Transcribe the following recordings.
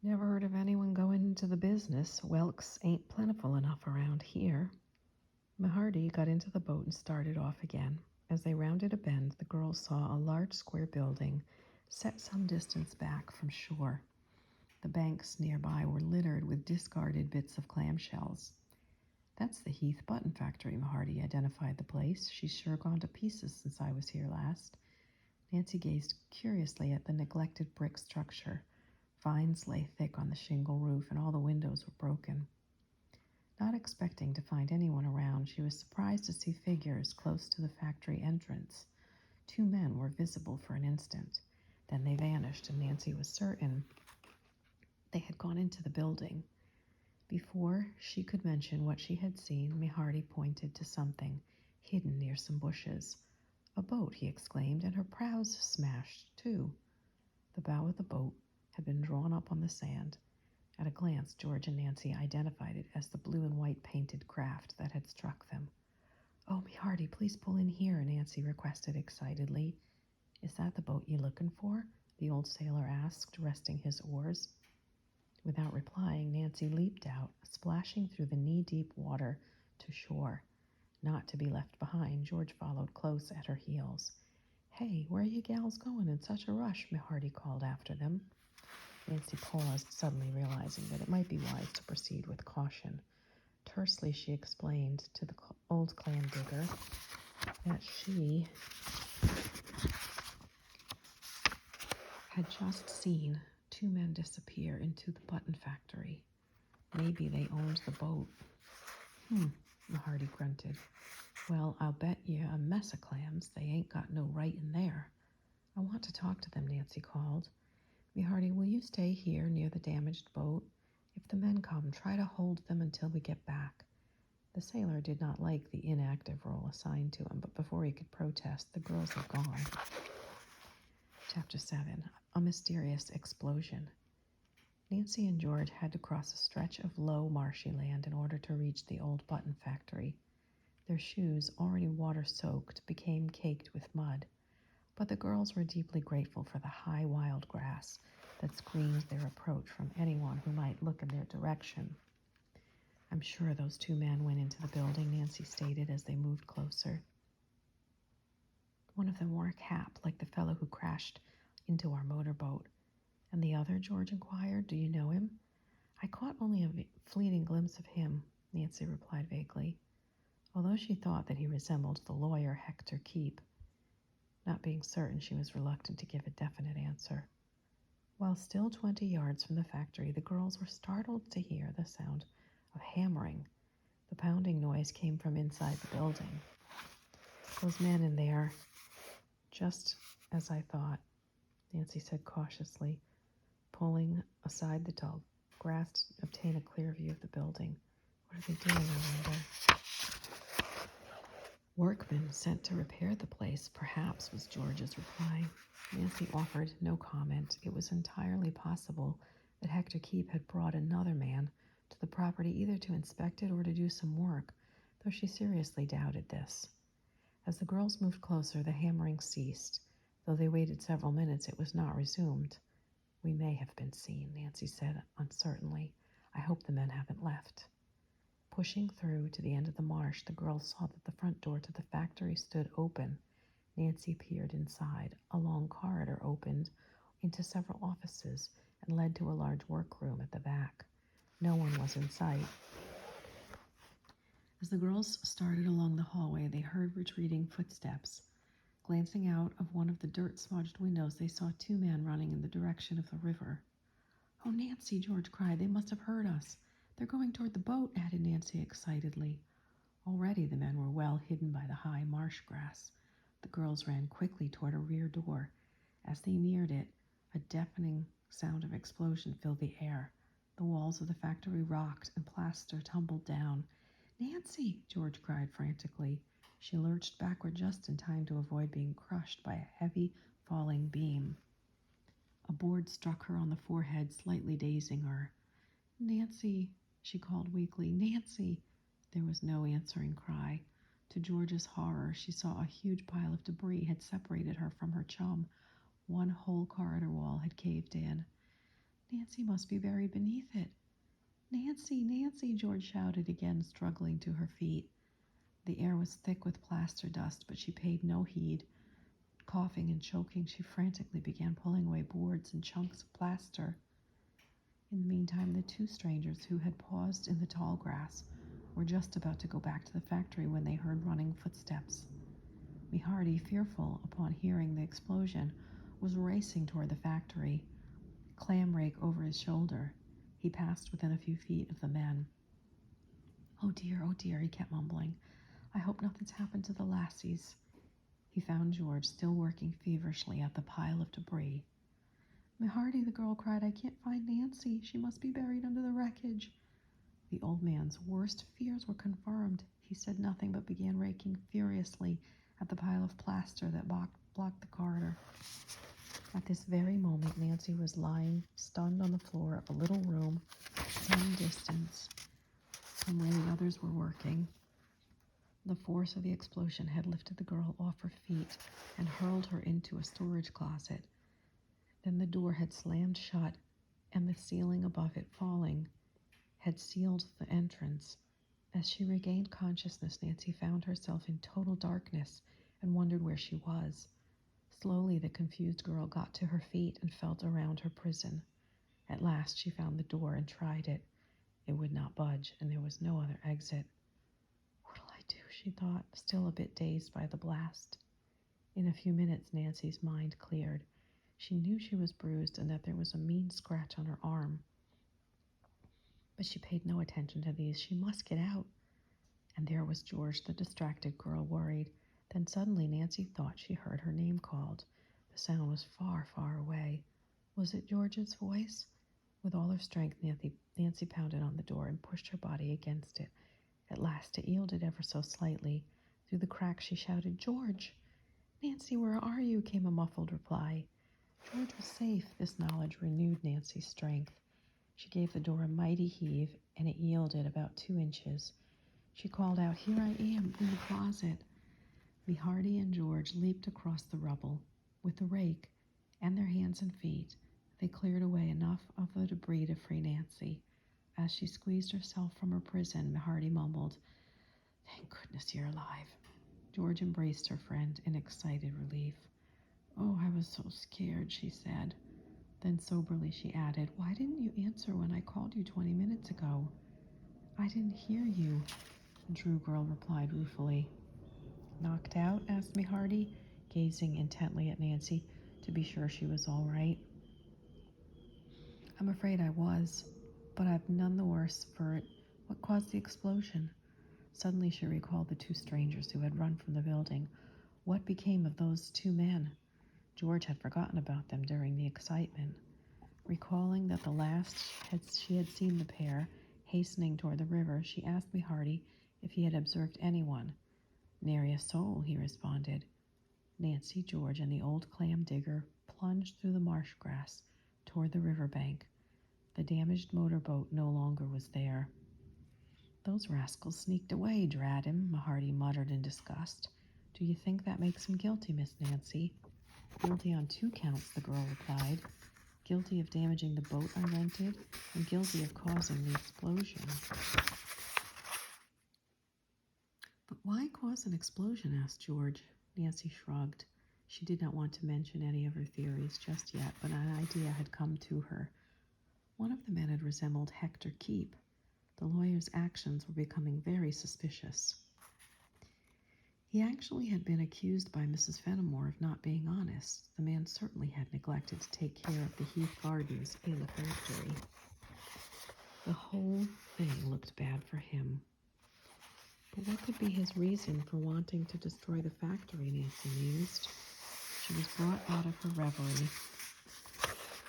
Never heard of anyone going into the business. Whelks ain't plentiful enough around here. Mahardy got into the boat and started off again. As they rounded a bend, the girls saw a large square building set some distance back from shore. The banks nearby were littered with discarded bits of clamshells. That's the Heath Button Factory, Mahardy identified the place. She's sure gone to pieces since I was here last. Nancy gazed curiously at the neglected brick structure. Vines lay thick on the shingle roof, and all the windows were broken. Not expecting to find anyone around, she was surprised to see figures close to the factory entrance. Two men were visible for an instant. Then they vanished, and Nancy was certain they had gone into the building. Before she could mention what she had seen, Mahardy pointed to something hidden near some bushes. "A boat," he exclaimed, "and her prow's smashed, too." The bow of the boat had been drawn up on the sand. At a glance, George and Nancy identified it as the blue and white painted craft that had struck them. "Oh, Mahardy, please pull in here," Nancy requested excitedly. "Is that the boat you're looking for?" the old sailor asked, resting his oars. Without replying, Nancy leaped out, splashing through the knee-deep water to shore. Not to be left behind, George followed close at her heels. "Hey, where are you gals going in such a rush?" Mahardy called after them. Nancy paused, suddenly realizing that it might be wise to proceed with caution. Tersely, she explained to the old clam digger that she had just seen two men disappear into the button factory. Maybe they owned the boat. Mahardy grunted. "Well, I'll bet you a mess of clams they ain't got no right in there." "I want to talk to them," Nancy called. "Mahardy, will you stay here near the damaged boat? If the men come, try to hold them until we get back." The sailor did not like the inactive role assigned to him, but before he could protest, the girls had gone. Chapter 7. A Mysterious Explosion. Nancy and George had to cross a stretch of low, marshy land in order to reach the old button factory. Their shoes, already water-soaked, became caked with mud, but the girls were deeply grateful for the high, wild grass that screened their approach from anyone who might look in their direction. "I'm sure those two men went into the building," Nancy stated as they moved closer. "One of them wore a cap, like the fellow who crashed into our motorboat." "And the other?" George inquired. "Do you know him?" "I caught only a fleeting glimpse of him," Nancy replied vaguely, although she thought that he resembled the lawyer Hector Keep. Not being certain, she was reluctant to give a definite answer. While still 20 yards from the factory, the girls were startled to hear the sound of hammering. The pounding noise came from inside the building. "Those men in there, just as I thought," Nancy said cautiously, pulling aside the tall grass to obtain a clear view of the building. "What are they doing, I wonder?" "Workmen sent to repair the place, perhaps," was George's reply. Nancy offered no comment. It was entirely possible that Hector Keep had brought another man to the property either to inspect it or to do some work, though she seriously doubted this. As the girls moved closer, the hammering ceased. Though they waited several minutes, it was not resumed. "We may have been seen," Nancy said uncertainly. "I hope the men haven't left." Pushing through to the end of the marsh, the girls saw that the front door to the factory stood open. Nancy peered inside. A long corridor opened into several offices and led to a large workroom at the back. No one was in sight. As the girls started along the hallway, they heard retreating footsteps. Glancing out of one of the dirt-smudged windows, they saw two men running in the direction of the river. "Oh, Nancy," George cried, "they must have heard us." "They're going toward the boat," added Nancy excitedly. Already the men were well hidden by the high marsh grass. The girls ran quickly toward a rear door. As they neared it, a deafening sound of explosion filled the air. The walls of the factory rocked and plaster tumbled down. "Nancy!" George cried frantically. She lurched backward just in time to avoid being crushed by a heavy falling beam. A board struck her on the forehead, slightly dazing her. "Nancy!" she called weakly. "Nancy!" There was no answering cry. To George's horror, she saw a huge pile of debris had separated her from her chum. One whole corridor wall had caved in. Nancy must be buried beneath it. Nancy, Nancy, George shouted again, struggling to her feet. The air was thick with plaster dust, but she paid no heed. Coughing and choking, she frantically began pulling away boards and chunks of plaster. In the meantime, the two strangers who had paused in the tall grass were just about to go back to the factory when they heard running footsteps. Hardy, fearful upon hearing the explosion, was racing toward the factory, clam rake over his shoulder. He passed within a few feet of the men. Oh dear, he kept mumbling. I hope nothing's happened to the lassies. He found George still working feverishly at the pile of debris. Hardy, the girl cried, I can't find Nancy. She must be buried under the wreckage. The old man's worst fears were confirmed. He said nothing but began raking furiously at the pile of plaster that blocked the corridor. At this very moment, Nancy was lying stunned on the floor of a little room some distance from where the others were working. The force of the explosion had lifted the girl off her feet and hurled her into a storage closet. Then the door had slammed shut, and the ceiling above it falling had sealed the entrance. As she regained consciousness, Nancy found herself in total darkness and wondered where she was. Slowly, the confused girl got to her feet and felt around her prison. At last, she found the door and tried it. It would not budge, and there was no other exit. What'll I do, she thought, still a bit dazed by the blast. In a few minutes, Nancy's mind cleared. She knew she was bruised and that there was a mean scratch on her arm. But she paid no attention to these. She must get out. And there was George, the distracted girl, worried. Then suddenly Nancy thought she heard her name called. The sound was far, far away. Was it George's voice? With all her strength, Nancy pounded on the door and pushed her body against it. At last it yielded ever so slightly. Through the crack she shouted, George! Nancy, where are you? Came a muffled reply. George was safe. This knowledge renewed Nancy's strength. She gave the door a mighty heave, and it yielded about 2 inches. She called out, Here I am, in the closet. Hardy and George leaped across the rubble. With the rake and their hands and feet, they cleared away enough of the debris to free Nancy. As she squeezed herself from her prison, Hardy mumbled, Thank goodness you're alive. George embraced her friend in excited relief. Oh, I was so scared, she said. Then soberly she added, Why didn't you answer when I called you 20 minutes ago? I didn't hear you, the Drew girl replied ruefully. Knocked out? Asked Hardy, gazing intently at Nancy to be sure she was all right. I'm afraid I was, but I've none the worse for it. What caused the explosion? Suddenly she recalled the 2 strangers who had run from the building. What became of those 2 men? George had forgotten about them during the excitement. Recalling that the last she had seen the pair hastening toward the river, she asked Hardy if he had observed anyone. Nary a soul, he responded. Nancy, George, and the old clam digger plunged through the marsh grass toward the riverbank. The damaged motorboat no longer was there. Those rascals sneaked away, drat him, Hardy muttered in disgust. Do you think that makes him guilty, Miss Nancy? Guilty on 2 counts, the girl replied. Guilty of damaging the boat I rented, and guilty of causing the explosion. But why cause an explosion? Asked George. Nancy shrugged. She did not want to mention any of her theories just yet, but an idea had come to her. One of the men had resembled Hector Keep. The lawyer's actions were becoming very suspicious. He actually had been accused by Mrs. Fenimore of not being honest. The man certainly had neglected to take care of the Heath gardens in the factory. The whole thing looked bad for him. But what could be his reason for wanting to destroy the factory, Nancy mused. She was brought out of her reverie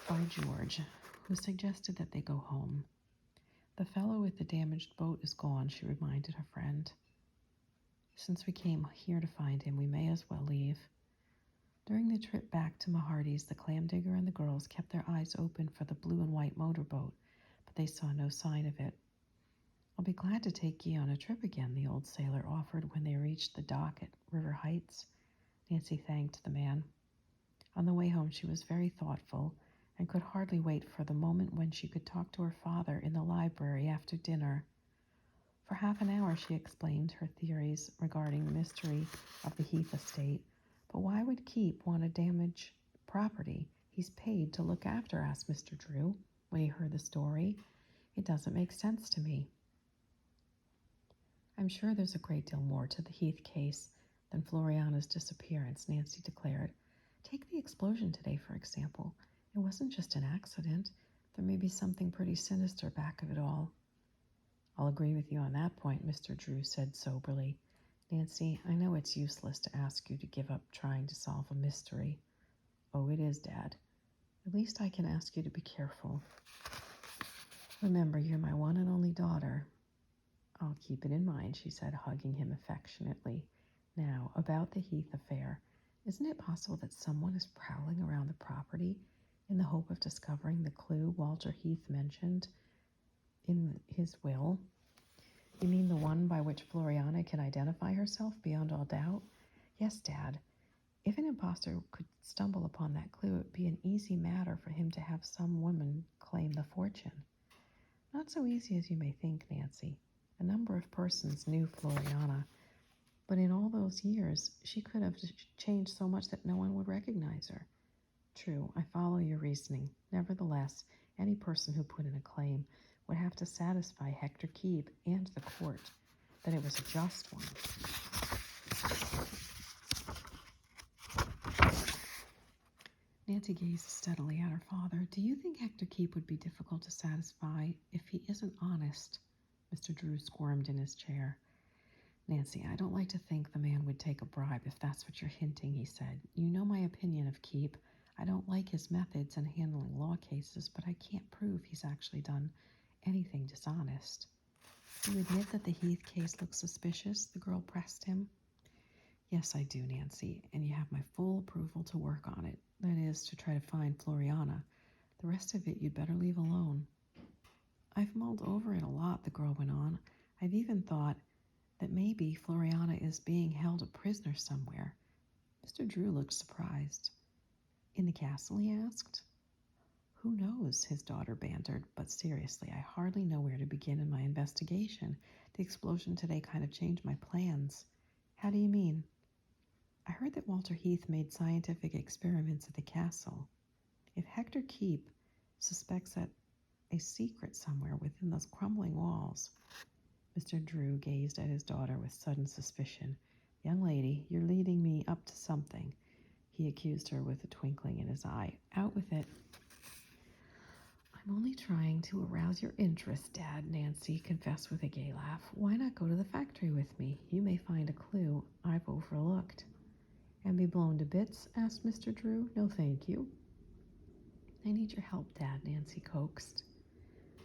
by George, who suggested that they go home. The fellow with the damaged boat is gone, she reminded her friend. Since we came here to find him, we may as well leave. During the trip back to Hardy's, the clam digger and the girls kept their eyes open for the blue and white motorboat, but they saw no sign of it. I'll be glad to take ye on a trip again, the old sailor offered when they reached the dock at River Heights. Nancy thanked the man. On the way home, she was very thoughtful. and could hardly wait for the moment when she could talk to her father in the library after dinner. For half an hour she explained her theories regarding the mystery of the Heath estate. But why would Keep want to damage property he's paid to look after? Asked Mr. Drew when he heard the story. It doesn't make sense to me. I'm sure there's a great deal more to the Heath case than Floriana's disappearance, Nancy declared. Take the explosion today, for example. It wasn't just an accident. There may be something pretty sinister back of it all. I'll agree with you on that point, Mr. Drew said soberly. Nancy, I know it's useless to ask you to give up trying to solve a mystery. Oh, it is, Dad. At least I can ask you to be careful. Remember, you're my one and only daughter. I'll keep it in mind, she said, hugging him affectionately. Now, about the Heath affair. Isn't it possible that someone is prowling around the property in the hope of discovering the clue Walter Heath mentioned in his will? You mean the one by which Floriana can identify herself beyond all doubt? Yes, Dad. If an imposter could stumble upon that clue, it would be an easy matter for him to have some woman claim the fortune. Not so easy as you may think, Nancy. A number of persons knew Floriana, but in all those years, she could have changed so much that no one would recognize her. True, I follow your reasoning. Nevertheless, any person who put in a claim would have to satisfy Hector Keep and the court that it was a just one. Nancy gazed steadily at her father. Do you think Hector Keep would be difficult to satisfy if he isn't honest? Mr. Drew squirmed in his chair. Nancy, I don't like to think the man would take a bribe, if that's what you're hinting, he said. You know my opinion of Keep. I don't like his methods in handling law cases, but I can't prove he's actually done anything dishonest. Do you admit that the Heath case looks suspicious? The girl pressed him. Yes, I do, Nancy, and you have my full approval to work on it. That is, to try to find Floriana. The rest of it you'd better leave alone. I've mulled over it a lot, the girl went on. I've even thought that maybe Floriana is being held a prisoner somewhere. Mr. Drew looked surprised. In the castle, he asked. Who knows, his daughter bantered, but seriously, I hardly know where to begin in my investigation. The explosion today kind of changed my plans. How do you mean? I heard that Walter Heath made scientific experiments at the castle. If Hector Keep suspects that a secret somewhere within those crumbling walls. Mr. Drew gazed at his daughter with sudden suspicion. Young lady, you're leading me up to something, he accused her with a twinkling in his eye. Out with it. I'm only trying to arouse your interest, Dad, Nancy confessed with a gay laugh. Why not go to the factory with me? You may find a clue I've overlooked. And be blown to bits? Asked Mr. Drew. No, thank you. I need your help, Dad, Nancy coaxed.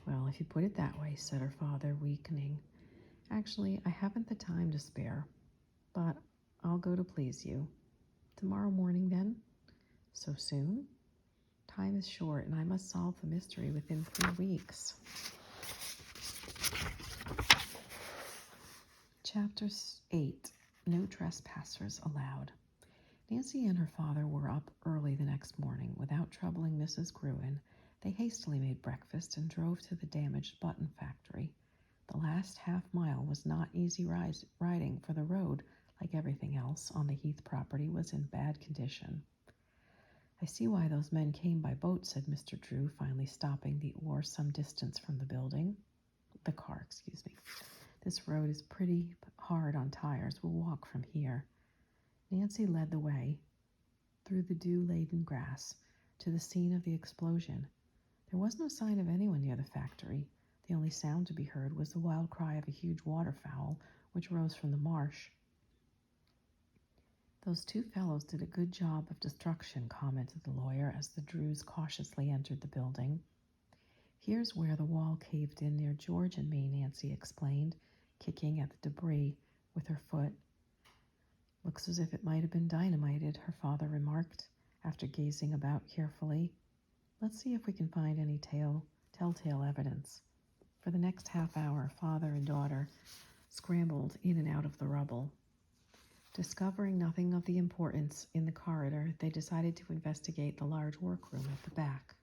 Well, if you put it that way, said her father, weakening. Actually, I haven't the time to spare, but I'll go to please you. Tomorrow morning, then? So soon? Time is short, and I must solve the mystery within 3 weeks. Chapter 8. No Trespassers Allowed. Nancy and her father were up early the next morning. Without troubling Mrs. Gruen, they hastily made breakfast and drove to the damaged button factory. The last half-mile was not easy riding, for the road, like everything else on the Heath property, was in bad condition. I see why those men came by boat, said Mr. Drew, finally stopping the some distance from the car. This road is pretty hard on tires. We'll walk from here. Nancy led the way through the dew-laden grass to the scene of the explosion. There was no sign of anyone near the factory. The only sound to be heard was the wild cry of a huge waterfowl, which rose from the marsh. Those two fellows did a good job of destruction, commented the lawyer as the Drews cautiously entered the building. Here's where the wall caved in near George and me, Nancy explained, kicking at the debris with her foot. Looks as if it might have been dynamited, her father remarked, after gazing about carefully. Let's see if we can find any telltale evidence. For the next half hour, father and daughter scrambled in and out of the rubble. Discovering nothing of the importance in the corridor, they decided to investigate the large workroom at the back.